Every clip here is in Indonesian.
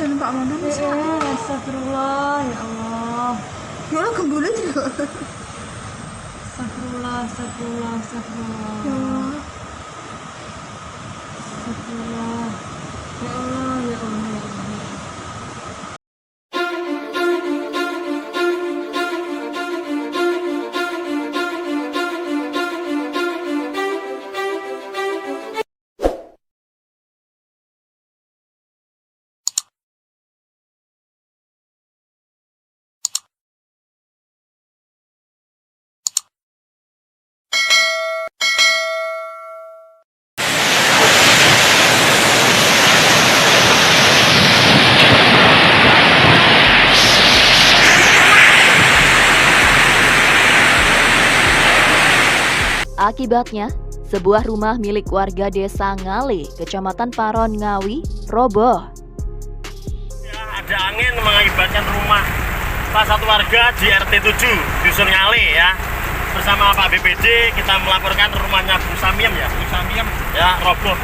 Sen Pak Mono bisa. Astagfirullah, ya Allah. Ya Allah gembulit ya. Astagfirullah, astagfirullah, astagfirullah. Ya Allah. Astagfirullah. Ya Allah, ya Allah, ya Allah. Akibatnya, sebuah rumah milik warga desa Ngale, Kecamatan Paron, Ngawi, roboh. Ya, ada angin mengakibatkan rumah salah satu warga di RT 7 Dusun Ngale ya. Bersama Pak BPD kita melaporkan rumahnya Bu Samiem ya roboh.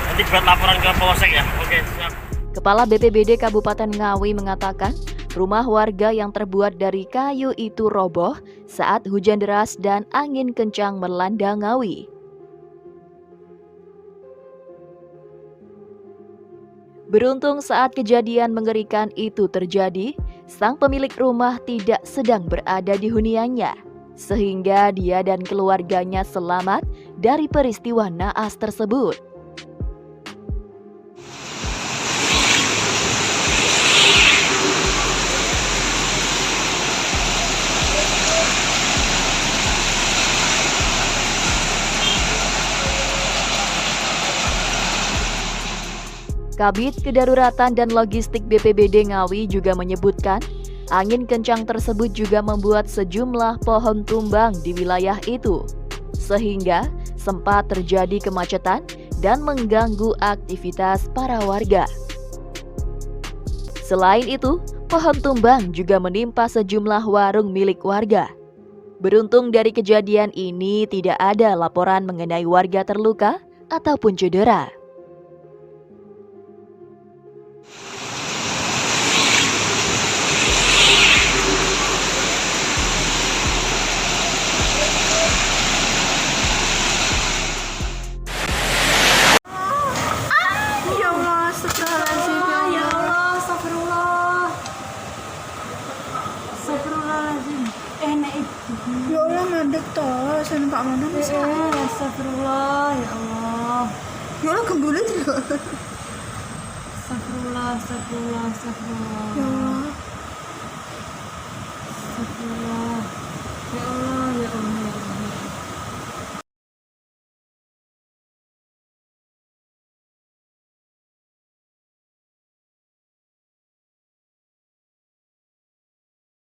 Nanti buat laporan ke Polsek ya. Oke, siap. Kepala BPBD Kabupaten Ngawi mengatakan, rumah warga yang terbuat dari kayu itu roboh saat hujan deras dan angin kencang melanda Ngawi. Beruntung saat kejadian mengerikan itu terjadi, sang pemilik rumah tidak sedang berada di huniannya, sehingga dia dan keluarganya selamat dari peristiwa naas tersebut. Kabid Kedaruratan dan Logistik BPBD Ngawi juga menyebutkan, angin kencang tersebut juga membuat sejumlah pohon tumbang di wilayah itu, sehingga sempat terjadi kemacetan dan mengganggu aktivitas para warga. Selain itu, pohon tumbang juga menimpa sejumlah warung milik warga. Beruntung dari kejadian ini tidak ada laporan mengenai warga terluka ataupun cedera. Ya Allah, astagfirullahaladzim. Ya Allah, astagfirullah. Astagfirullahaladzim. Enak itu. Ya Allah mandek toh. Sen Pak Mono bisa. Astagfirullah, ya Allah. Ya Allah gembulit ya. Astagfirullah, astagfirullah, astagfirullah. Ya Allah. Astagfirullah.